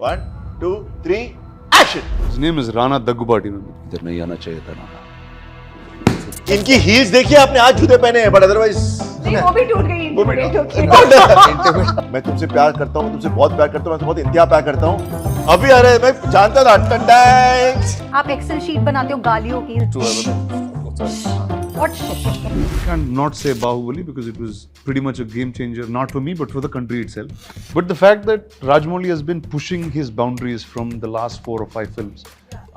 1, 2, 3, action! His name is Rana Daggubati. इधर नहीं आना चाहिए था ना. इनकी हील्स देखिए आपने, आज जूते पहने हैं, बट अदरवाइज नहीं, वो भी टूट गई वो भी मैं तुमसे प्यार करता हूँ, तुमसे बहुत प्यार करता हूँ, मैं तुमसे बहुत इंतहा प्यार करता हूँ. अभी अरे मैं जानता था. आप एक्सेल शीट बनाते हो गालियों की. What? I can't not say Bahubali because it was pretty much a game changer, not for me but for the country itself. But the fact that Rajamouli has been pushing his boundaries from the last 4 or 5 films,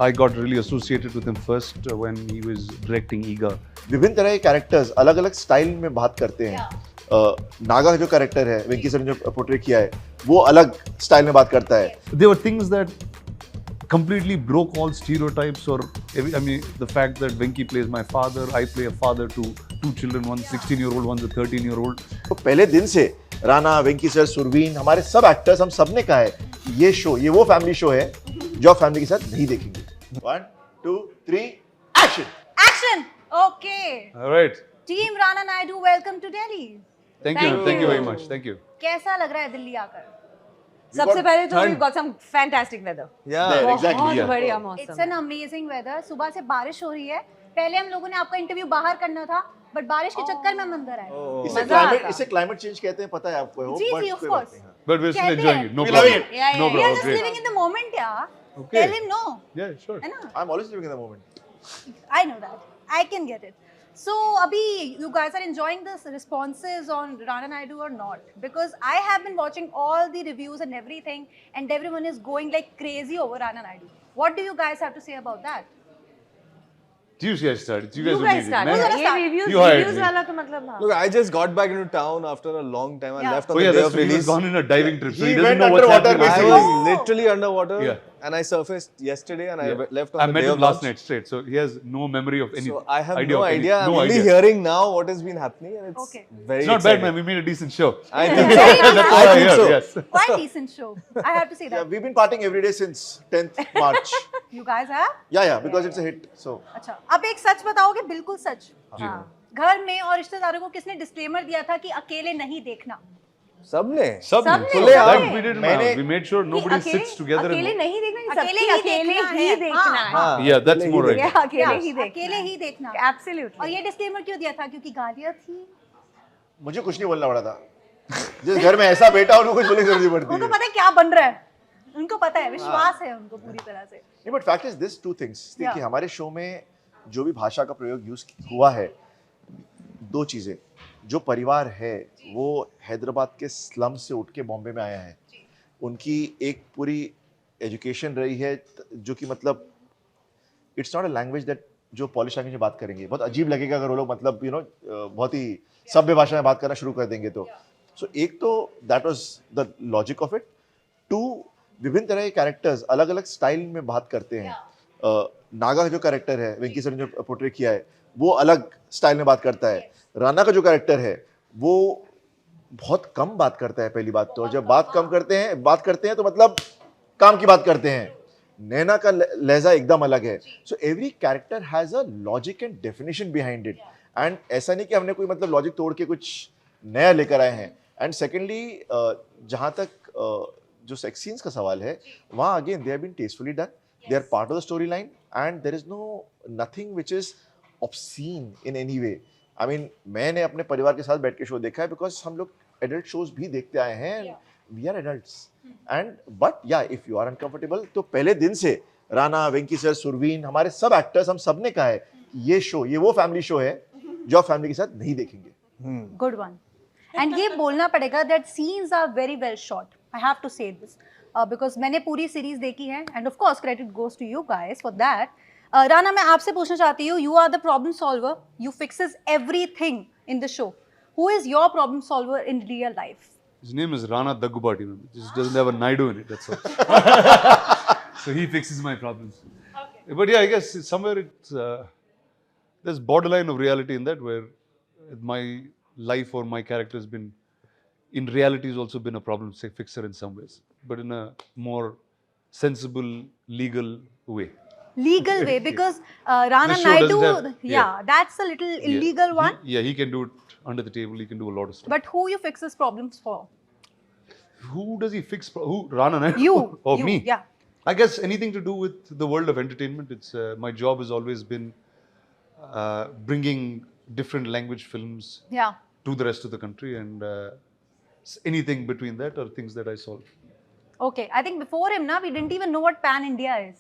I got really associated with him first when he was directing Ega. विभिन्न तरह के characters अलग अलग style में बात करते हैं. नागा जो कैरेक्टर है, वेंकी सर ने जो पोर्ट्रे किया है, वो अलग स्टाइल में बात करता है. There were things that completely broke all stereotypes, or I mean the fact that Venki plays my father, I play a father to 2 children, one 16-year-old, one's a 13-year-old. तो पहले दिन से राणा, वेंकी सर, सुरवीन, हमारे सब एक्टर्स, हम सब ने कहा है ये शो, ये वो फैमिली शो है जो आप फैमिली के साथ नहीं देखेंगे. 1, 2, 3, action! Action. Okay. All right. Team Rana Naidu, welcome to Delhi. Thank you very much. Thank you. कैसा लग रहा है दिल्ली आकर? सबसे पहले तो we got some fantastic weather. Yeah, exactly. बहुत बढ़िया मौसम. It's an amazing weather. सुबह से बारिश हो रही है. पहले हम लोगों ने आपका इंटरव्यू बाहर करना था, बट बारिश के चक्कर में हम अंदर आए. इसे क्लाइमेट चेंज कहते हैं, पता है आपको? जी, of course. But we're still enjoying it. No We love problem. it. Yeah, No We are problem. just Great. living in the moment, yeah. Okay. Tell him no. Yeah, sure. है ना? I'm always living in the moment. I know that. I can get it. So, abhi, you guys are enjoying the responses on Rana Naidu or not? Because I have been watching all the reviews and everything, and everyone is going like crazy over Rana Naidu. What do you guys have to say about that? You guys started. You guys You were guys leading. started. Man. Who's ये gonna reviews You hired reviews me. वाला तो मतलब हाँ. Look, I just got back into town after a long time. I Yeah. left on Oh the yeah, day that's of true. He was release. gone in a diving trip, so He he doesn't went know what's underwater, happening. I basically. was literally underwater, Yeah. and I surfaced yesterday, and Yeah. I left I on the met day him of last launch. night straight, so he has no memory of any So I have idea no of any- idea. I'm no only idea. hearing now what has been happening, and it's Okay. very It's not bad, exciting. man. We made a decent show. I think so. That's all I think hear. so. Yes. Quite decent show. I have to say Yeah, that. we've been partying every day since 10th March. You guys have? Yeah, because it's a hit. So अच्छा, अब एक सच बताओगे, बिल्कुल सच. जी. घर में और रिश्तेदारों को किसने डिस्क्लेमर दिया था कि अकेले नहीं देखना? सबने. सबने, That सबने। we did. मैंने- We made sure nobody अकेले- sits together. अकेले and नहीं देखना, अकेले सबकी ही अकेले देखना ही है. देखना है. हाँ. Yeah, that's more right. ये अकेले ही देखना. अकेले ही देखना. Absolutely. और ये डिस्क्लेमर क्यों दिया था? क्योंकि गालियाँ थी. मुझे कुछ नहीं बोलना पड़ा था. जिस घर में ऐसा बेटा उनको कुछ बोलने की जरूरत नहीं पड़ती उनको है. पता है क्या बन रहा है. उनको पता है, विश्वास है उनको पूरी तरह से. नहीं, but fact is this, two things. देखिए, Yeah. हमारे शो में जो भी भाषा का प्रयोग यूज हुआ है, 2 चीजें. जो परिवार है वो हैदराबाद के स्लम से उठ के बॉम्बे में आया है. उनकी एक पूरी एजुकेशन रही है जो कि मतलब it's not a language that जो पॉलिश लैंग्वेज में बात करेंगे. बहुत अजीब लगेगा अगर वो लोग मतलब बहुत ही सभ्य भाषा में बात करना शुरू कर देंगे तो. सो एक तो that was the logic of it. 2, विभिन्न तरह के कैरेक्टर्स अलग अलग स्टाइल में बात करते हैं. नागा जो कैरेक्टर है, वेंकी सर ने जो पोर्ट्रे किया है, वो अलग स्टाइल में बात करता है. राणा का जो कैरेक्टर है वो बहुत कम बात करता है. पहली बात तो जब बात करते हैं तो मतलब काम की बात करते हैं. नैना का लहजा एकदम अलग है. So every character has a logic and definition behind it. And ऐसा नहीं कि हमने कोई मतलब लॉजिक तोड़ के कुछ नया लेकर आए हैं. एंड सेकेंडली, जहाँ तक जो सेक्स सीन्स का सवाल है, वहाँ again they have been tastefully done. They are part of the story line and there is no nothing which is obscene in any way. I mean, मैंने अपने परिवार के साथ बैठ के शो देखा है बिकॉज हम लोग एडल्ट शोज भी देखते आए हैं. We are adults. And but या इफ यू आर अनकंफर्टेबल, तो पहले दिन से राणा, वेंकी सर, सुरवीन, हमारे सब एक्टर्स, हम सब ने कहा है ये शो, ये वो फैमिली शो है जो आप फैमिली के साथ नहीं देखेंगे. Good one. एंड ये बोलना पड़ेगा that scenes are very well shot. I have to say this because मैंने पूरी सीरीज देखी है and of course credit goes to you guys for that. Rana, मैं आपसे पूछना चाहती हूँ, you are the problem solver, you fixes everything in the show. Who is your problem solver in real life? His name is Rana Daggubati. Just doesn't have a Naidu in it. That's all. So he fixes my problems. Okay. But yeah, I guess somewhere it's there's borderline of reality in that, where my life or my character has been, in reality, has also been a problem fixer in some ways, but in a more sensible, legal way. Legal way, because Rana The show Naidu, doesn't have- yeah, that's a little illegal one. He can do it under the table. He can do a lot of stuff. But who you fix his problems for? Who does he fix? Who? Rana Naidu? You. Oh, you, me? Yeah. I guess anything to do with the world of entertainment. It's my job has always been bringing different language films Yeah. to the rest of the country, and anything between that are things that I solve. Okay. I think before him, na, we didn't even know what pan India is.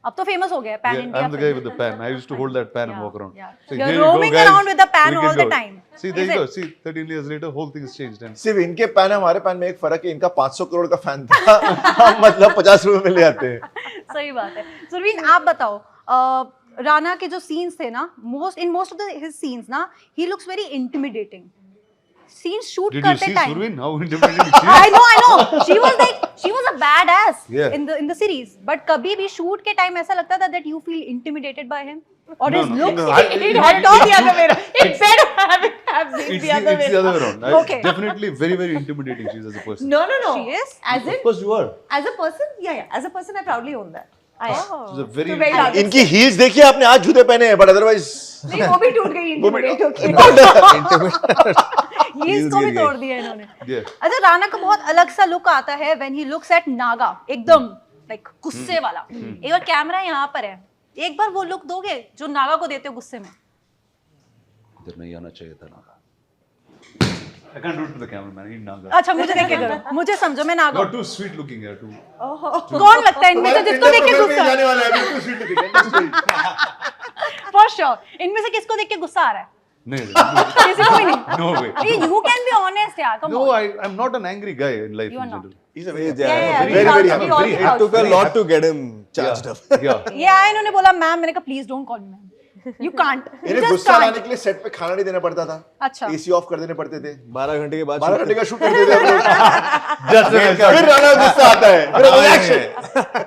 अब तो famous हो गया pan Yeah, India. I'm the guy with the pan. I used to hold that pan and Yeah, walk around. yeah. Say, You're "Here you go, roaming guys. around with the pan We can all the go." time. See, there Is you go. it? See, 13 years later, whole thing has changed. And सिर्फ इनके pan है, हमारे pan में एक फर्क है, इनका 500 करोड़ का फैन था, हम मतलब 50 रुपए में ले आते हैं. सही बात है. सुरवीन, आप बताओ, राणा के जो सीन्स थे ना, most of his scenes ना, he looks very intimidating. Scenes shoot did you करते see time. Survin? How intimidating she is? I know. She was a badass Yeah. in the series. But कभी भी shoot के time ऐसा लगता था that you feel intimidated by him or No, his no, looks. no. It had gone the other way around. It said have been It's the other way the other way around. I- Okay. Definitely very, very intimidating she is as a person. No. She is? As in, Of course you are. as a person, yeah. As a person, I proudly own that. I am. She's a very... So very dark. इनकी heels देखिए आपने, आज जूते पहने हैं, but otherwise नहीं, वो भी टूट गई intimidate होके. Heels को भी तोड़ दिया इन्होंने. Yeah. अच्छा, राणा का बहुत अलग सा लुक आता है when he looks at Naga, एकदम like गुस्से वाला. एक बार कैमरा यहाँ पर है, एक बार वो लुक दोगे जो नागा को देते हो गुस्से में. इधर नहीं आना चाहिए था Naga. I can't do it to the cameraman. He's Naga. अच्छा, मुझे देख के करो, मुझे समझो, मैं Naga. You're too sweet looking here. Too. कौन लगता है इनमें से जिसको देख के गुस्सा? जाने वाला है, बिल्कुल sweet looking. For sure. इनमें से किसको देख के गुस्सा आ रहा है? नहीं. किसी को भी नहीं. No way. You can be honest, यार. Come No, on. I'm not an angry guy in life You are in not. general. He's a very, Yeah, very, very we happy. all very proud. It took a lot to get him charged up. Yeah. ये आए, इन्होंने बोला ma'am, मैंने कहा please don't call me ma'am. You can't. You इन्हें just गुस्सा लाने can't. के लिए सेट पे खाना नहीं देना पड़ता था. अच्छा. एसी ऑफ कर देने पड़ते थे. 12 घंटे के बाद 12 घंटे का शूट करते थे हम लोग. Just फिर राणा को गुस्सा आता है, फिर रिएक्शन.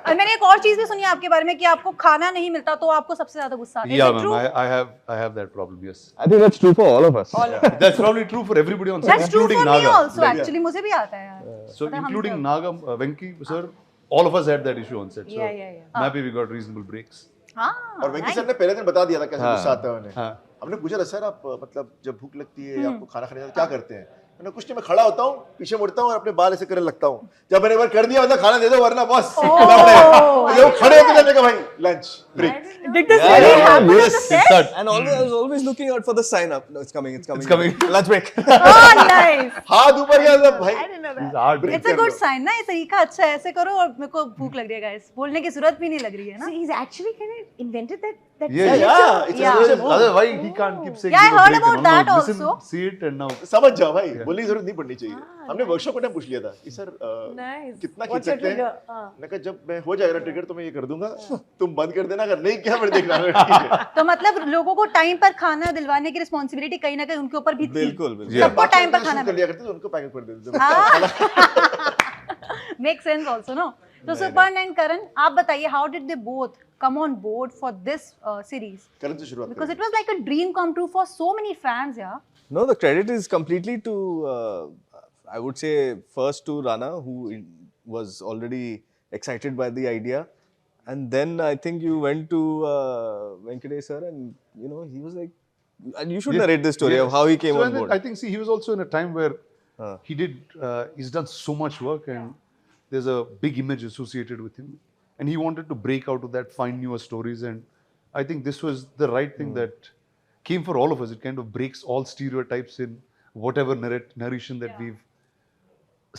और मैंने एक और चीज भी सुनी आपके बारे में कि आपको खाना नहीं मिलता तो आपको सबसे ज्यादा गुस्सा आता है. Yeah, Is it ma'am. true? I have that problem. Yes. I think that's true for all of us. That's probably true for everybody on set, That's true including for me Naga. also. Actually, मुझे भी आता है यार. So पता है, हम including सब- Naga, Venki, sir, all of us had that issue on set. So Yeah. I'm happy we got reasonable breaks. हाँ. और वेंकी सर ने पहले दिन बता दिया था कैसे गुस्सा आता है उन्हें. हाँ. हमने पूछा था सर आप मतलब जब भूख लगती है आपको खाना खाने जाते क्या करते हैं? मैंने कुछ नहीं, मैं खड़ा होता हूँ, पीछे मुड़ता हूँ और अपने बाल ऐसे करने लगता हूँ. जब मैंने एक बार कर दिया मतलब खाना दे दो वरना बॉस जब खड़े होते जाने का भाई lunch break. Did this Yeah, really yeah, happen on yes, the set? And always, I was always looking out for the sign up. No, it's coming. It's coming. Lunch break. Oh, nice. हाथ ऊपर गया सब भाई. It's hard. It's a good sign ना, ये तरीका अच्छा है. ऐसे करो और मेरे को भूख लग रही है guys. बोलने की जरूरत भी नहीं लग रही है ना. So he's actually kind of invented that. Yeah. It's Yeah. a Otherwise, why he can't keep saying? Yeah, I give a heard break and about all? that No, listen, also. See it and now. समझ जाओ भाई, बोलने की जरूरत नहीं पड़नी चाहिए. हमने वर्कशॉप में पूछ लिया था कि सर Nice. कितना खींच What's your सकते हैं? trigger? हाँ. मैंने कहा जब मैं हो जाएगा ट्रिगर तो मैं ये कर दूंगा, तुम बंद कर देना, अगर नहीं किया फिर देखना. ठीक है. तो मतलब लोगों को टाइम पर खाना दिलवाने की रिस्पॉन्सिबिलिटी कहीं ना कहीं उनके ऊपर भी थी. बिल्कुल, बिल्कुल. Yeah. सबको टाइम पर खाना कर लिया करते थे, उनको पैकेट कर देते थे. Make sense also no. तो सुपर्ण एंड करण, आप बताइए how did they both come on board for this series? Karan से शुरुआत Because करें. it was like a dream come true for so many fans, yeah. No, the credit is completely to, I would say, first to Rana, who was already excited by the idea. And then I think you went to Venkatesh sir and, you know, he was like, and you should narrate the story of how he came on board. I think, see, he was also in a time where he's done so much work and there's a big image associated with him. And he wanted to break out of that, find newer stories. And I think this was the right thing that came for all of us. It kind of breaks all stereotypes in whatever narration that we've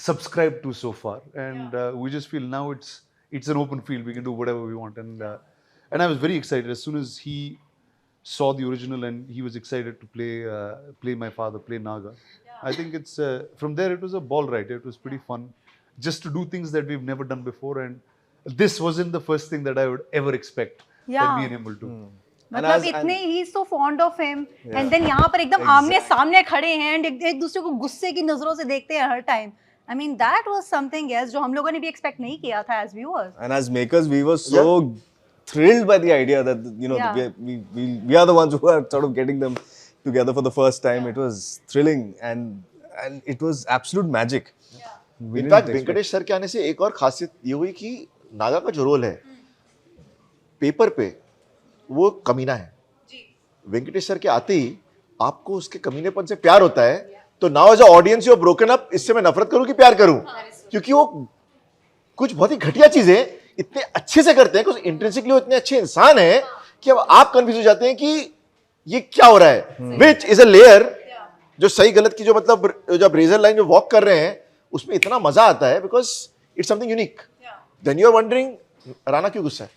subscribed to so far. And we just feel now it's an open field. We can do whatever we want. And I was very excited as soon as he saw the original and he was excited to play my father, play Naga. I think it's from there it was a ball ride. It was pretty fun just to do things that we've never done before. And this wasn't the first thing that I would ever expect that me and him will do. मतलब इतने ही so fond of him and then यहाँ पर एकदम आमने सामने खड़े हैं and एक दूसरे को गुस्से की नजरों से देखते हैं हर time. I mean that was something else जो हम लोगों ने भी expect नहीं किया था as viewers. And as makers, we were so thrilled by the idea that, you know, we are the ones who are sort of getting them together for the first time. It was thrilling and it was absolute magic. In fact Venkatesh sir के आने से एक और खासियत ये हुई कि नागा का जो रोल है पेपर पे वो कमीना है. वेंकटेश सर के आते ही आपको उसके कमीनेपन से प्यार होता है तो now as a audience you are broken up, इससे मैं नफरत करूं कि प्यार करूं? क्योंकि वो कुछ बहुत ही घटिया चीजें इतने अच्छे से करते हैं, कुछ इंट्रिंसिकली वो इतने अच्छे इंसान हैं कि अब आप कंफ्यूज हो जाते हैं कि ये क्या हो रहा है, विच इज अ लेयर जो सही गलत की जो मतलब जब रेजर लाइन जो वॉक कर रहे हैं उसमें इतना मजा आता है because it's something unique. Then you are wondering Rana क्यों गुस्सा है,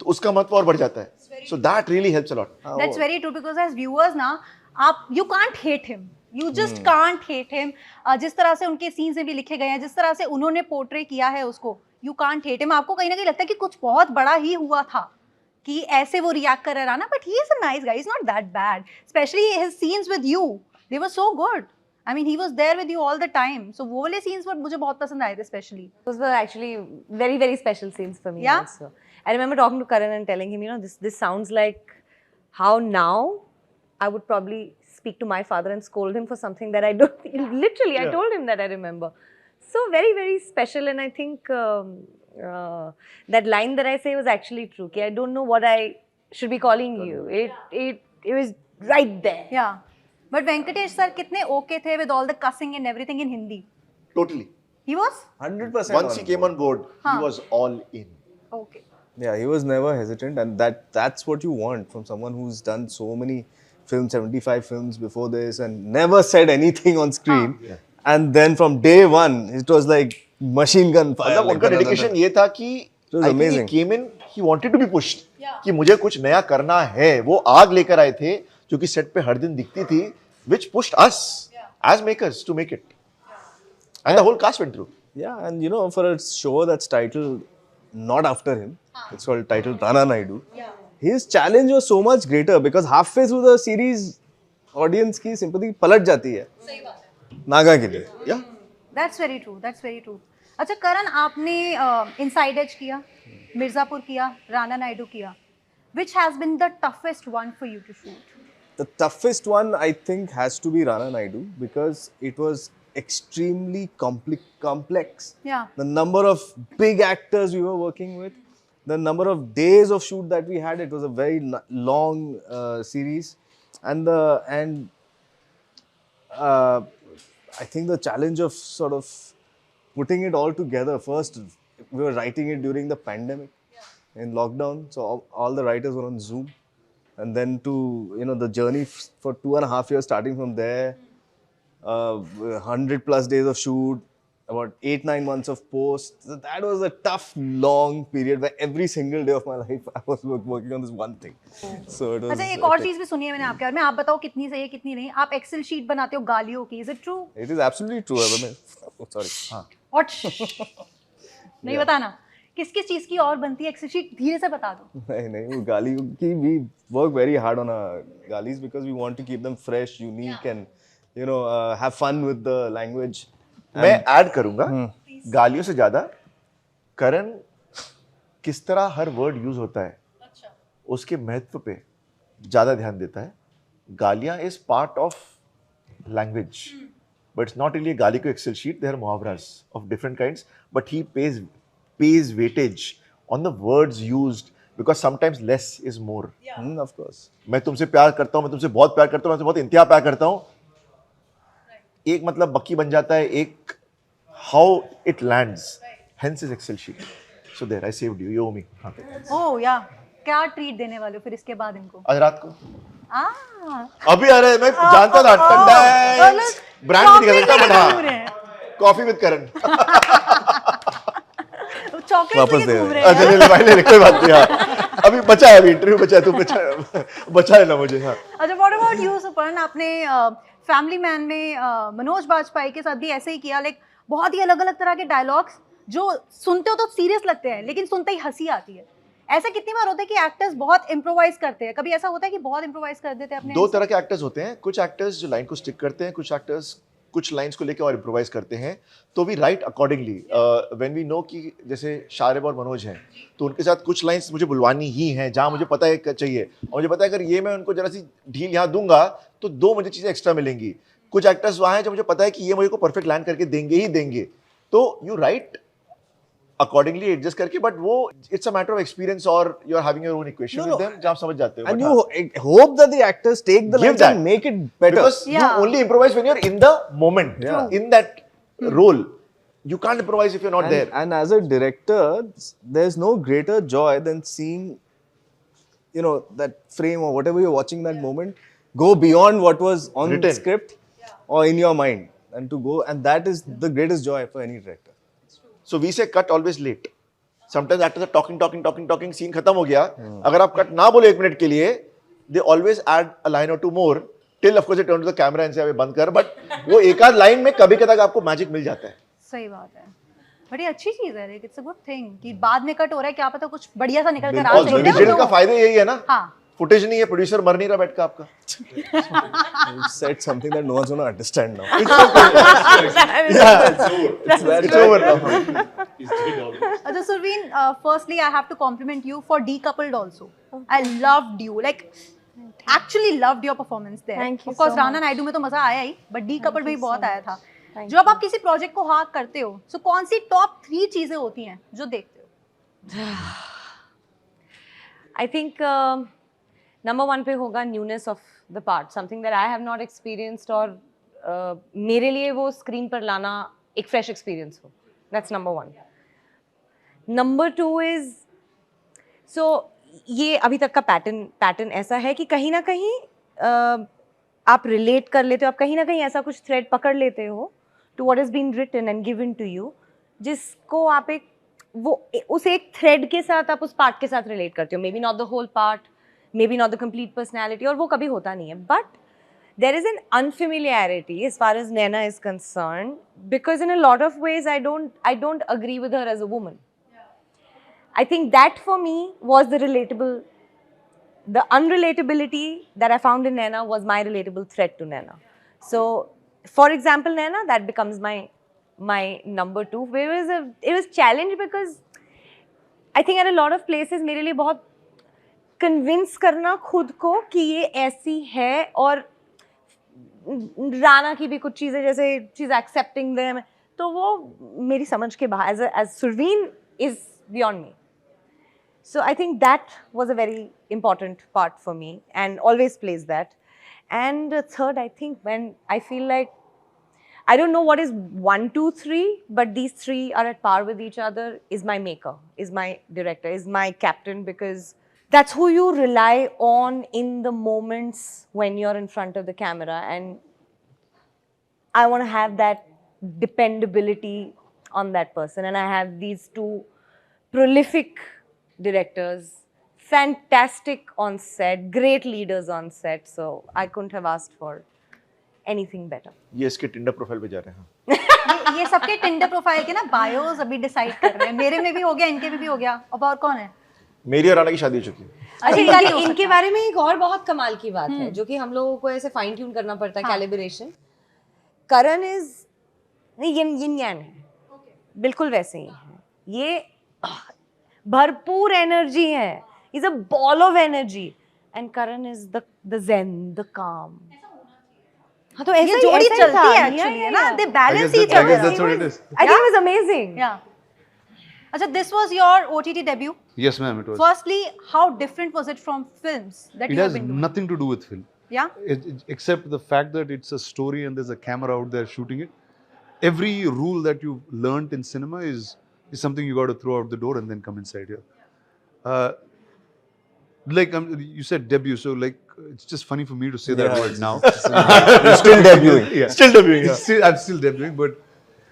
तो उसका महत्व और बढ़ जाता है. So that really helps a lot. That's very true because as viewers ना आप you can't hate him. You just can't hate him. जिस तरह से उनके सीन्स में भी लिखे गए हैं, जिस तरह से उन्होंने पोर्ट्रे किया है उसको, you can't hate him. आपको कहीं ना कहीं लगता है कि कुछ बहुत बड़ा ही हुआ था कि ऐसे वो रिएक्ट कर रहा ना, but he is a nice guy. He's not that bad. Especially his scenes with you, they were so good. I mean, he was there with you all the time. So वो वाले scenes मुझे बहुत पसंद आए थे especially. Those were actually very, very special scenes for me. Yeah? Also. I remember talking to Karan and telling him, you know, this sounds like how now I would probably speak to my father and scold him for something that I don't. Literally, I told him that I remember. So very, very special, and I think that line that I say was actually true. I don't know what I should be calling you. It was right there. Yeah. But Venkatesh sir कितने okay थे with all the cussing and everything in Hindi. Totally. He was 100%. Once he came on board, he was all in. okay. Yeah, he was never hesitant, and that's what you want from someone who's done so many films, 75 films before this, and never said anything on screen. And then from day one, it was like machine gun fire. मतलब उनका dedication ये था कि was I think he amazing. came in, he wanted to be pushed. कि मुझे कुछ नया करना है. वो आग लेकर आए थे जो कि सेट पे हर दिन दिखती थी, which pushed us as makers to make it. And the whole cast went through. Yeah, and you know, for a show that's titled not after him, it's called titled Rana Naidu. His challenge was so much greater because halfway through the series, audience की sympathy पलट जाती है. सही बात है. नागा के लिए. Yeah. That's very true. That's very true. अच्छा करण, आपने इनसाइड एज किया, मिर्जापुर किया, राणा नायडू किया. Which has been the toughest one for you to shoot? The toughest one, I think, has to be Rana Naidu because it was extremely complex. Yeah. The number of big actors we were working with, the number of days of shoot that we had, it was a very long series, and I think the challenge of sort of putting it all together. First, we were writing it during the pandemic, in lockdown, so all the writers were on Zoom. And then to, you know, the journey for 2.5 years, starting from there, 100+ days of shoot, about 8-9 months of post. So that was a tough, long period where every single day of my life I was working on this one thing. So it was. अच्छा एक और चीज भी सुनी है मैंने आपके बारे में. आप बताओ कितनी सही है कितनी नहीं. आप एक्सेल शीट बनाते हो गालियों की. Is it true? It is absolutely true. Oh, sorry. हाँ. What? नहीं बताना. किस किस चीज की और बनती है एक्सेल शीट, धीरे से बता दो. नहीं वो गाली की we work very hard on our galis because we want to keep them fresh, unique, and you know have fun with the language. मैं ऐड करूंगा, गालियों से ज्यादा करण किस तरह हर वर्ड यूज होता है उसके महत्व पे ज्यादा ध्यान देता है. गालियां is part of language, but it's not really गाली को एक्सेल शीट. देयर आर मुहावरास of different kinds, but he pays weightage on the words used because sometimes less is more. Of course. मैं तुमसे प्यार करता हूँ, मैं तुमसे बहुत प्यार करता हूँ, मैं तुमसे बहुत इंतहा प्यार करता हूँ. एक मतलब बक्की बन जाता है, एक how it lands. Hence is Excel sheet. So there, I saved you. You owe me. हाँ. Oh yeah. क्या ट्रीट देने वाले हो फिर इसके बाद इनको? आज रात को. अभी आ रहे हैं. मैं जानता था ठंडा है. ब्रांड नहीं दिखा सकता बट हाँ. Coffee with Karan. चॉकलेट लेके घूम रहे हैं. अच्छा ले भाई ले कोई बात नहीं. हाँ अभी बचा है, अभी इंटरव्यू बचा है, तू बचा लेना मुझे. हाँ अच्छा व्हाट अबाउट यू सुपर्ण? आपने फैमिली मैन में मनोज बाजपेयी के साथ भी ऐसे ही किया. लाइक बहुत ही अलग अलग तरह के डायलॉग्स जो सुनते हो तो सीरियस लगते हैं लेकिन सुनते ही हंसी आती है. ऐसा कितनी बार होता है कि एक्टर्स बहुत इम्प्रोवाइज करते हैं? कभी ऐसा होता है कि बहुत इम्प्रोवाइज कर देते हैं अपने? दो तरह के एक्टर्स होते हैं. कुछ एक्टर्स जो लाइन को स्टिक करते हैं, कुछ एक्टर्स कुछ लाइंस को लेकर और इम्प्रोवाइज करते हैं. तो we write accordingly. When we know कि जैसे शारिब और मनोज हैं तो उनके साथ कुछ लाइंस मुझे बुलवानी ही हैं जहाँ मुझे पता है चाहिए, और मुझे पता है अगर ये मैं उनको जरा सी ढील यहाँ दूंगा तो दो मुझे चीज़ें एक्स्ट्रा मिलेंगी. कुछ एक्टर्स वहाँ हैं जो मुझे पता है कि ये मुझे को परफेक्ट लैंड करके देंगे ही देंगे. तो यू राइट accordingly adjust करके, but वो it's a matter of experience or you're having your own equation with them जहाँ आप समझ जाते हो. And But you hope that the actors take the Give lines that. and make it better. because you Yeah. only improvise when you're in the moment, Yeah. in that role. You can't improvise if you're not there. And as a director, there's no greater joy than seeing, that frame or whatever you're watching that moment go beyond what was on Written. script or in your mind, and to go, and that is the greatest joy for any director. So we say cut always late. Sometimes after the talking, scene खत्म हो गया. अगर आप cut ना बोले 1 minute के लिए, they always add a line or two more till of course they turn to the camera and say अबे बंद कर. But वो एक आध line में कभी कभी आपको magic मिल जाता है. सही बात है. बड़ी अच्छी चीज है, इट्स अ गुड थिंग कि बाद में कट हो रहा है, क्या पता कुछ बढ़िया सा निकल कर आ और जाए. डिजिटल का फायदा यही है ना. हाँ. फुटेज नहीं है, प्रोड्यूसर मर नहीं रहा बैठ का आपका. You said something that no one's going to understand now. It's over now. So Surveen, firstly I have to compliment you for Decoupled also. I loved you, like actually loved your performance there. Thank you Of course so Rana Naidu में तो मजा आया ही, but Decoupled में भी बहुत आया था. जब आप किसी प्रोजेक्ट को हाथ करते हो, so कौन सी टॉप 3 चीजें होती हैं जो देखते हो? I think number 1 पे होगा newness of the part, something that I have not experienced और मेरे लिए वो स्क्रीन पर लाना एक fresh experience हो. That's number 1. Number 2 is, so ये अभी तक का पैटर्न ऐसा है कि कहीं ना कहीं आप रिलेट कर लेते हो, आप कहीं ना कहीं ऐसा कुछ थ्रेड पकड़ लेते हो to what is been written and given to you, जिसको आप उस एक थ्रेड के साथ आप उस पार्ट के साथ रिलेट करते हो. Maybe not the whole part, maybe not the complete personality, और वो कभी होता नहीं है. But there is an unfamiliarity as far as Naina is concern, because in a lot of ways I don't agree with her as a woman. I think that for me was the unrelatability that I found in Naina was my relatable threat to Naina. So, for example, Naina, that becomes my number 2. It was challenge because I think at a lot of places मेरे लिए बहुत convince करना खुद को कि ये ऐसी है, और राना की भी कुछ चीज़ें जैसे she's accepting them, तो वो मेरी समझ के बाहर as Surveen is beyond me. So I think that was a very important part for me and always plays that. And third, I think when I feel like, I don't know what is 1, 2, 3, but these 3 are at par with each other, is my maker, is my director, is my captain, because that's who you rely on in the moments when you're in front of the camera. And I want to have that dependability on that person. And I have these 2 prolific directors, fantastic on set, great leaders on set, so I couldn't have asked for anything better. ये इसके Tinder profile पे जा रहे हैं. ये सबके Tinder profile के ना बायोस अभी डिसाइड कर रहे हैं. मेरे में भी हो गया, इनके में भी हो गया. अब और कौन है? मेरी और राना की शादी हो चुकी है. अच्छा, इनके बारे में एक और बहुत कमाल की बात है जो कि हम लोगों को ऐसे फाइन ट्यून करना पड़ता है, कैलिब्रेशन. करण इज यिन यान है, बिल्कुल वैसे ही है. ये भरपूर एनर्जी है, is a ball of energy, and Karan is the zen, the काम. हाँ, तो ऐसे जोड़ी ही चलती था. है एक्चुअली, है ना? They balance each I guess other. that's what it is. I think it was amazing. Yeah. अच्छा, this was your OTT debut. Yes, ma'am, it was. Firstly, how different was it from films that It you have has been doing? nothing to do with film. Yeah. Except the fact that it's a story and there's a camera out there shooting it. Every rule that you've learnt in cinema is something you got to throw out the door and then come inside here. Like you said debut, so like it's just funny for me to say that word now. You're still debuting. Yeah. Still debuting. Yeah. I'm still debuting,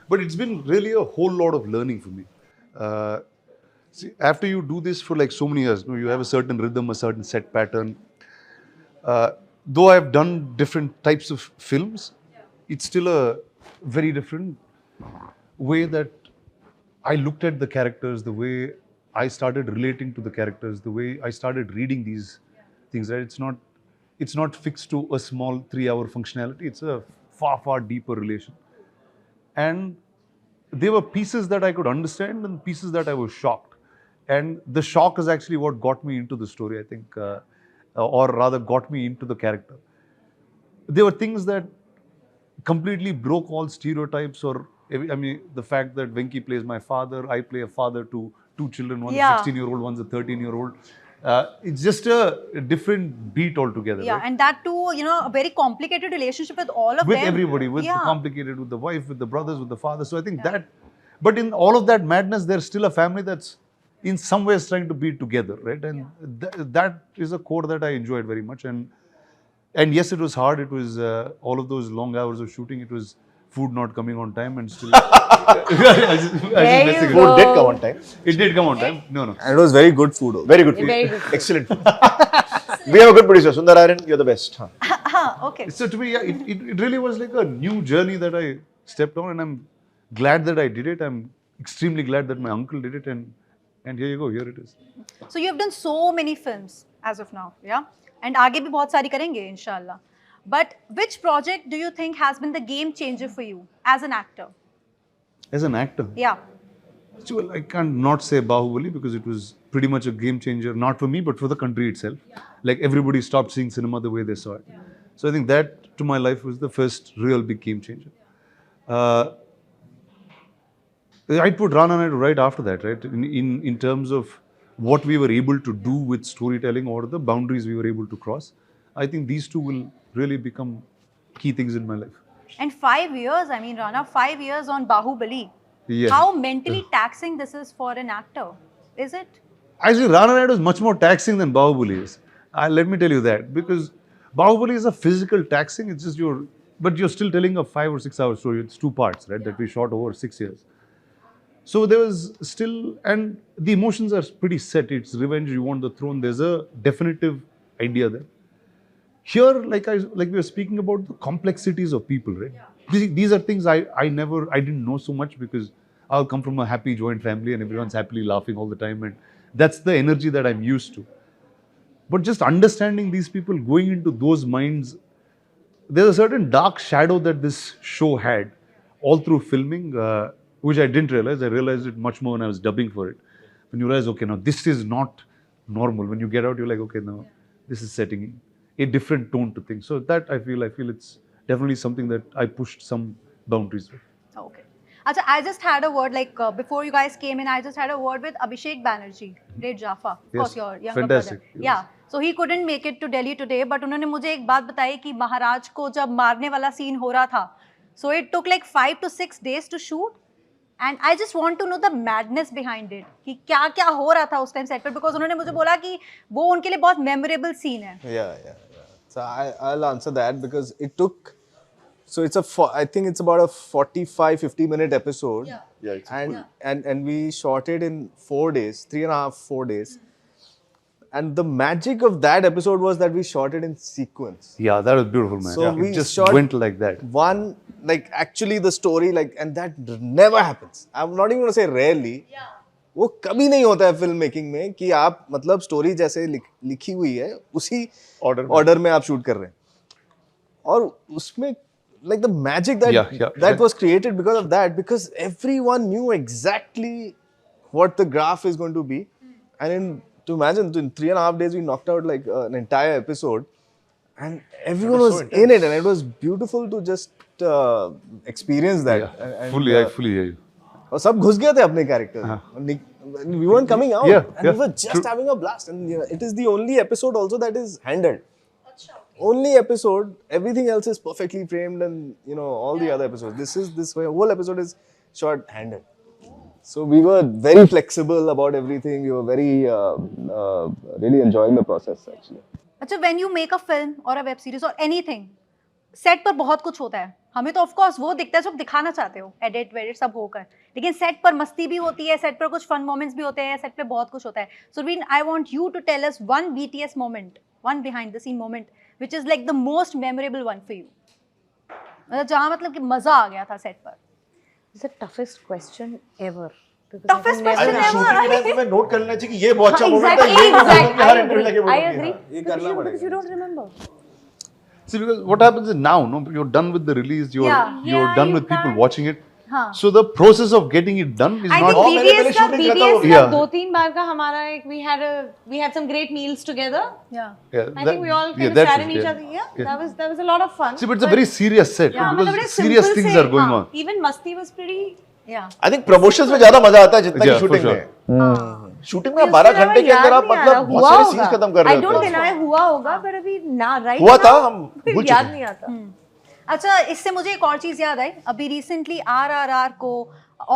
but it's been really a whole lot of learning for me. See, after you do this for like so many years, you have a certain rhythm, a certain set pattern. Though I've done different types of films, it's still a very different way that I looked at the characters, the way I started relating to the characters, the way I started reading these things. Right? It's not fixed to a small 3-hour functionality. It's a far, far deeper relation. And there were pieces that I could understand and pieces that I was shocked. And the shock is actually what got me into the story, I think, or rather got me into the character. There were things that completely broke all stereotypes or I mean, the fact that Venki plays my father, I play a father to two children, one's Yeah. a 16-year-old, one's a 13-year-old. It's just a different beat altogether, Yeah, right? and that too, you know, a very complicated relationship with all of With them. everybody, with the Yeah. complicated, with the wife, with the brothers, with the father. So I think that, but in all of that madness, there's still a family that's in some ways trying to be together, right? And that is a core that I enjoyed very much. And yes, it was hard. It was all of those long hours of shooting. It was food not coming on time and still. I was just There messing you around. Food did come on time. It did come on time. No. And it was very good food. Also. Very good food. Very good. Excellent food. We have a good producer, Sundar Aryan. You're the best. Huh. Okay. So to me, yeah, it really was like a new journey that I stepped on, and I'm glad that I did it. I'm extremely glad that my uncle did it, and here you go, here it is. So you have done so many films as of now, yeah? And आगे भी बहुत सारी करेंगे, inshallah. But which project do you think has been the game changer for you as an actor? As an actor, Yeah. well, I can't not say Bahubali because it was pretty much a game changer, not for me, but for the country itself. Like everybody stopped seeing cinema the way they saw it. So I think that to my life was the first real big game changer. I'd put Rana Naidu right after that, right? In terms of what we were able to do with storytelling or the boundaries we were able to cross. I think these two will really become key things in my life. And 5 years, I mean, Rana, 5 years on Bahubali. Yeah. How mentally taxing this is for an actor, is it? Actually, Rana Naidu is much more taxing than Bahubali is. Let me tell you that. Because Bahubali is a physical taxing. It's just but you're still telling a 5 or 6 hour story. It's 2 parts, right? That we shot over 6 years. So there was still, and the emotions are pretty set. It's revenge, you want the throne. There's a definitive idea there. Here, like we were speaking about the complexities of people, right? These are things I didn't know so much because I'll come from a happy joint family and everyone's happily laughing all the time, and that's the energy that I'm used to. But just understanding these people, going into those minds, there's a certain dark shadow that this show had all through filming, which I didn't realize. I realized it much more when I was dubbing for it. When you realize, okay, now this is not normal. When you get out, you're like, okay, now this is setting a different tone to things. So that I feel it's definitely something that I pushed some boundaries with. Okay. Achha, I just had a word, like before you guys came in, I just had a word with Abhishek Banerjee, great Jaffa, of course, your younger fantastic. brother. Yeah. So he couldn't make it to Delhi today, but उन्होंने मुझे एक बात बताई कि महाराज को जब मारने वाला सीन हो रहा था, so it took like 5 to 6 days to shoot. And I just want to know the madness behind it, कि क्या क्या हो रहा था उस time set पर, because उन्होंने मुझे बोला कि वो उनके लिए बहुत memorable scene है. Yeah. So I'll answer that because it took. So I think it's about a 45-50 minute episode. Yeah, it's and we shot it in 4 days, 3.5-4 days. And the magic of that episode was that we shot it in sequence. Yeah, that was beautiful, man. So It we just shot went like that. One, like actually the story, like, and that never happens. I'm not even going to say rarely. वो कभी नहीं होता है film making में कि आप मतलब story जैसे लिखी हुई है उसी ऑर्डर में आप शूट कर रहे हैं और उसमें like the magic that was created because of that, because everyone knew exactly what the graph is going to be, and to imagine in 3.5 days we knocked out like an entire episode, and everyone was in it, and it was beautiful to just experience that. Yeah. And, I fully hear you. और सब घुस गए थे अपने character. We weren't coming out, and we were just having a blast. And it is the only episode also that is handled. Only episode. Everything else is perfectly framed, and all the other episodes. This whole episode is shot handed. So we were very flexible about everything. We were very really enjoying the process actually. अच्छा, when you make a film or a web series or anything, set पर बहुत कुछ होता है. हमें तो of course वो दिखता है जो दिखाना चाहते हो, एडिट वेडिट सब होकर, लेकिन सेट पर मस्ती भी होती है, सेट पर कुछ फन मोमेंट्स भी होते हैं, सेट पे बहुत कुछ होता है. So Reen, I want you to tell us one BTS moment, one behind the scene moment which is like the most memorable one for you, मतलब जहाँ मतलब कि मजा आ गया था सेट पर. It's the toughest question ever. Toughest question ever. मैं note कर लेना चाहिए कि ये बहुत अच्छा मोमेंट है. Exactly. I agree. ये करना पड़ेगा. Because you don't remember. See, because what happens is now, you're done with the release, you're done with people watching it. हाँ. So the process of getting it done is I not. think मेरे पहले BBS का shooting खत्म हो BBS गया। का 2-3 बार का हमारा एक we had some great meals together. Yeah. Yeah, I think we all kind of that sat was- in each other. Yeah, that was a lot of fun. See, but it's a very serious set Yeah, मतलब बड़े because serious simple things से, are going हाँ, on. Even Masti was pretty. Yeah. I think promotions में ज्यादा मजा आता है जितना कि Yeah, for शूटिंग sure. में शूटिंग में उसके 12 अलावा घंटे के अंदर याद आप नहीं आ रहा, मतलब बहुत हुआ सारे होगा। सीन्स खत्म कर रहे I don't होते deny हुआ होगा, but अभी ना right हुआ था, now, हम भूल याद चुके नहीं आता। अच्छा, इससे मुझे एक और चीज़ याद आई। अभी रिसेंटली RRR को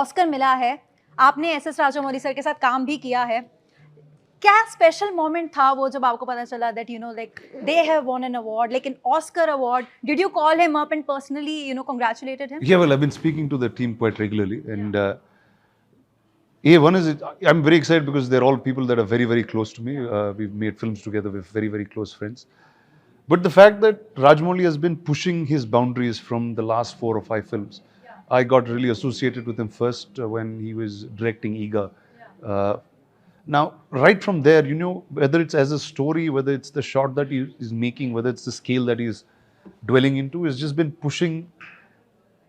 ऑस्कर मिला है। आपने SS राजामौली सर के साथ काम भी किया है। क्या स्पेशल मोमेंट था वो जब आपको पता चला that you know like they have won an award, like an Oscar award? Did you call him up and personally congratulated him? Yeah, well, I've been speaking to the team quite regularly, and one is I'm very excited because they're all people that are very, very close to me. We've made films together. We're very, very close friends. But the fact that Rajamouli has been pushing his boundaries from the last 4 or 5 films, I got really associated with him first when he was directing Iga. Now, right from there, whether it's as a story, whether it's the shot that he is making, whether it's the scale that he's dwelling into, he's just been pushing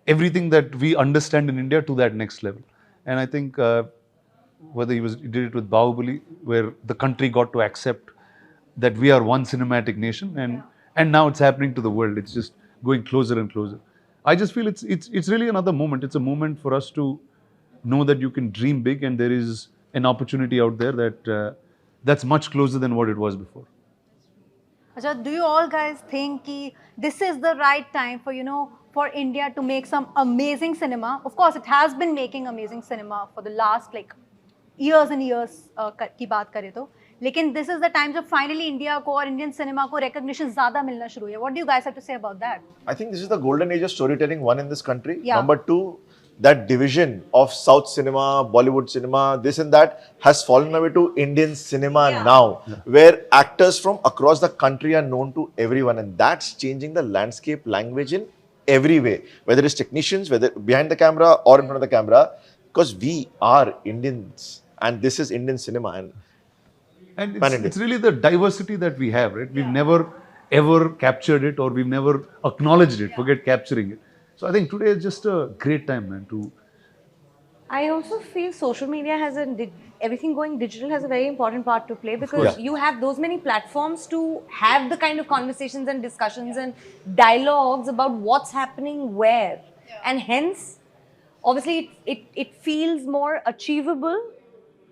everything that we understand in India to that next level. And I think whether he did it with Bahubali, where the country got to accept that we are one cinematic nation, and now it's happening to the world. It's just going closer and closer. I just feel it's really another moment. It's a moment for us to know that you can dream big, and there is an opportunity out there that's much closer than what it was before. Acha, do you all guys think कि this is the right time for India to make some amazing cinema? Of course, it has been making amazing cinema for the last years and years की बात करें तो, लेकिन this is the time जब finally India को और Indian cinema को recognition ज़्यादा मिलना शुरू हुआ है. What do you guys have to say about that? I think this is the golden age of storytelling, one in this country. Yeah. Number two, that division of South cinema, Bollywood cinema, this and that has fallen away to Indian cinema now, where actors from across the country are known to everyone, and that's changing the landscape, language in every way, whether it's technicians, whether behind the camera or in front of the camera, because we are Indians, and this is Indian cinema. And Pan-India. it's really the diversity that we have, right? We've never ever captured it, or we've never acknowledged it, forget capturing it. So I think today is just a great time, man, to... I also feel social media has everything going digital has a very important part to play, because you have those many platforms to have the kind of conversations and discussions and dialogues about what's happening where. And hence, obviously, it feels more achievable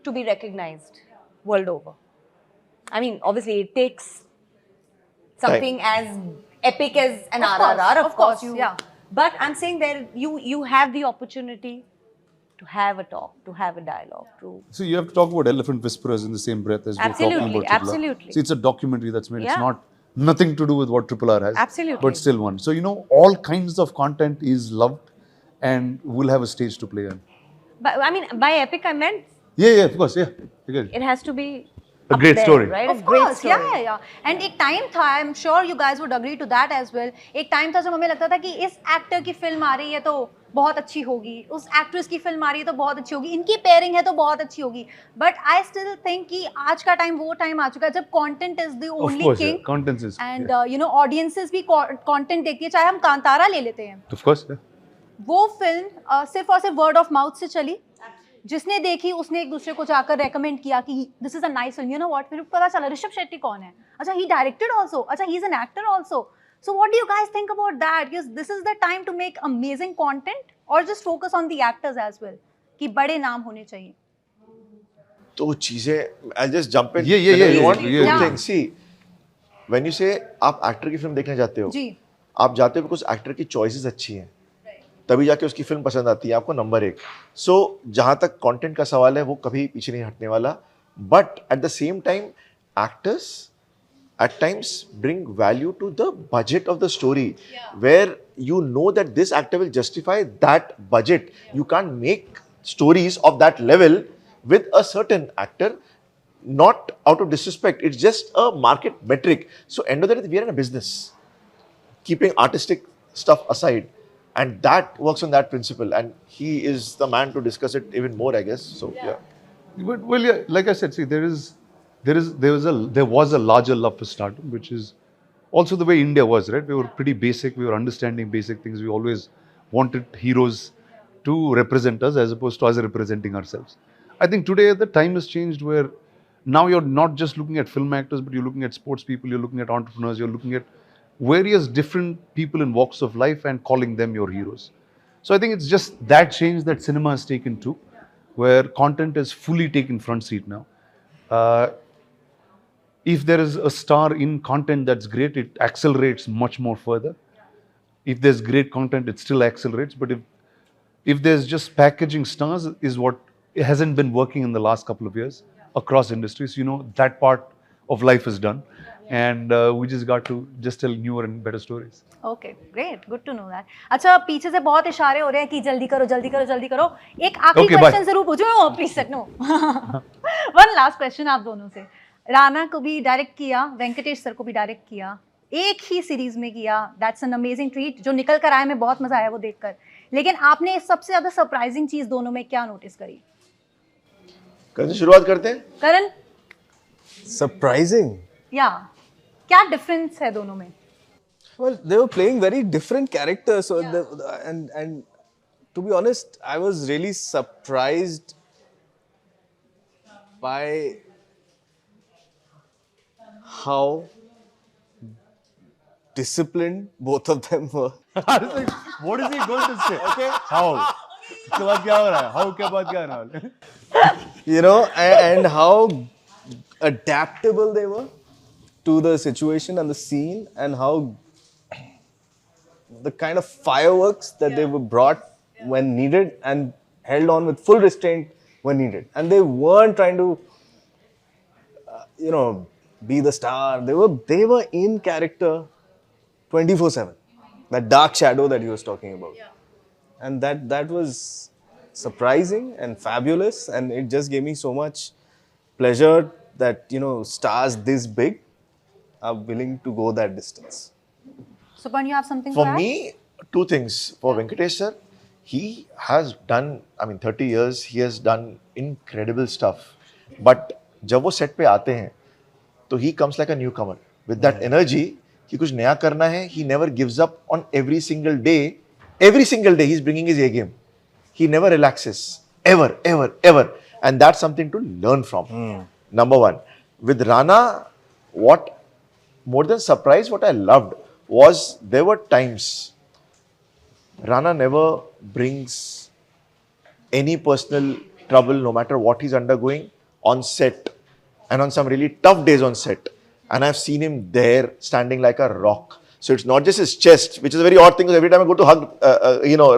to be recognized world over. I mean, obviously, it takes something as epic as an RRR, of course. But I'm saying that you have the opportunity to have a talk, to have a dialogue. So you have to talk about Elephant Whisperers in the same breath as we're talking about Triple R. Absolutely. See, it's a documentary that's made. Yeah. It's not nothing to do with what Triple R has. Absolutely. But still one. So, all kinds of content is loved and will have a stage to play on. But I mean, by epic, I meant Yeah, of course, yeah. it has to be A up great there, story. right? Of A great course, story. yeah. And एक time था, I'm sure you guys would agree to that as well. एक time था जब हमें लगता था कि इस एक्टर की फिल्म आ रही है तो बहुत अच्छी होगी, उस एक्ट्रेस की फिल्म आ रही है तो बहुत अच्छी होगी, इनकी पेयरिंग है तो बहुत अच्छी होगी. But I still think कि आज का टाइम वो टाइम आ चुका है जब content is the Of only course, king. yeah. Content is... And yeah. audiences भी content देखती है, चाहे हम कांतारा ले लेते हैं. Of course, yeah. वो फिल्म सिर्फ और सिर्फ वर्ड ऑफ माउथ से चली. जिसने देखी उसने एक दूसरे को जाकर रेकमेंड किया कि this is a nice film. You know what, फिर पता चला ऋषभ शेट्टी कौन है. अच्छा, ही डायरेक्टेड आल्सो. अच्छा, he is an actor also. So what do you guys think about that? Because this is the time to make amazing content और just focus on the actors as well, कि बड़े नाम होने चाहिए. तो चीजें I just jump in. Yeah. You want Yeah. two things. See, when you say आप actor की फिल्म देखने जाते हो, जी. आप जाते हो बिकॉज एक्टर की चॉइसेस अच्छी हैं, तभी जाके उसकी फिल्म पसंद आती है आपको. नंबर 1. सो जहाँ तक कंटेंट का सवाल है वो कभी पीछे नहीं हटने वाला. But at the same time actors at times bring value to the budget of the story, where you know that this actor will justify that budget. You can't make stories of that level with a certain actor, not out of disrespect. It's just a market metric. So end of the day, we are in a business, keeping artistic stuff aside, and that works on that principle. And he is the man to discuss it even more, I guess. So yeah. But, well, yeah, like I said, see, there was a larger love for stardom, which is also the way India was, right? We were pretty basic. We were understanding basic things. We always wanted heroes to represent us as opposed to us representing ourselves. I think today the time has changed where now you're not just looking at film actors, but you're looking at sports people, you're looking at entrepreneurs, you're looking at various different people in walks of life and calling them your heroes. So I think it's just that change that cinema has taken to, where content has fully taken front seat now. If there is a star in content that's great, it accelerates much more further. If there's great content, it still accelerates. But if there's just packaging stars is what hasn't been working in the last couple of years across industries, you know, that part of life is done. And we just got to just tell newer and better stories. Okay great good to know that अच्छा पीछे से बहुत इशारे हो रहे हैं कि जल्दी करो जल्दी करो जल्दी करो एक आखिरी Okay, क्वेश्चन bye. जरूर पूछो please set no one last question आप दोनों से राणा को भी डायरेक्ट किया वेंकटेश सर को भी डायरेक्ट किया एक ही सीरीज में किया दैट्स एन अमेजिंग ट्रीट जो निकल कर आया मैं बहुत मजा आया वो देखकर लेकिन आपने सबसे ज्यादा सरप्राइजिंग चीज दोनों में क्या नोटिस करी कहाँ से शुरुआत करते हैं? करण Surprising. या क्या डिफरेंस है दोनों में Well, they were playing very different characters. So and to be honest, I was really surprised by how disciplined both of them were. What is he going to say? Okay. How? उसके बाद क्या हो रहा है? How के बाद क्या हो रहा है? You know, and how adaptable they were to the situation and the scene, and how the kind of fireworks that they were brought when needed and held on with full restraint when needed. And they weren't trying to, you know, be the star. They were in character 24/7. That dark shadow that he was talking about. And that was surprising and fabulous, and it just gave me so much pleasure that, you know, stars this big are willing to go that distance. Supan, you have something For to add? me, two things. For Venkatesh sir, he has done, 30 years, he has done incredible stuff. But जब वो set पे आते हैं, तो he comes like a newcomer. With that energy, कि कुछ नया करना है, he never gives up on every single day. Every single day, he's bringing his A game. He never relaxes. Ever, ever, ever. And that's something to learn from. Number one. With Rana, what more than surprise, what I loved was there were times Rana never brings any personal trouble, no matter what he's undergoing, on set. And on some really tough days on set. And I've seen him there standing like a rock. So it's not just his chest, which is a very odd thing because every time I go to hug,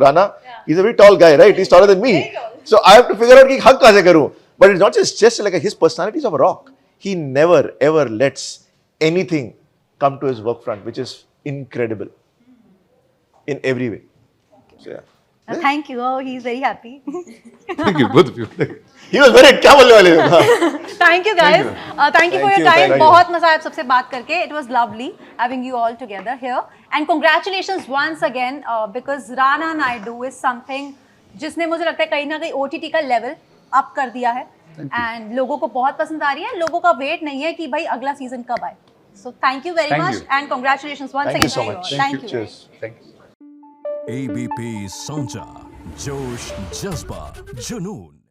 Rana, he's a very tall guy, right? He's taller than me. So I have to figure out कि hug kaise karu. But it's not just his chest, like his personality is of a rock. He never ever lets anything come to his work front, which is incredible in every way. So yeah. Thank you. Oh, he's very happy. Thank you, both of you. He was very क्या बोलने वाले थे? Thank you guys. Thank you for your time. Thank you. बहुत मजा आया आप सबसे बात करके. It was lovely having you all together here. And congratulations once again because Rana Naidu is something जिसने मुझे लगता है कहीं ना कहीं OTT का level up कर दिया है. And लोगों को बहुत पसंद आ रही है. लोगों का wait नहीं है कि भाई अगला season कब आए. So thank you very Thank much you. and congratulations once Thank you again. so much. Thank you. Cheers. Thank you. ABP Sonja, Josh Jazba, Junoon.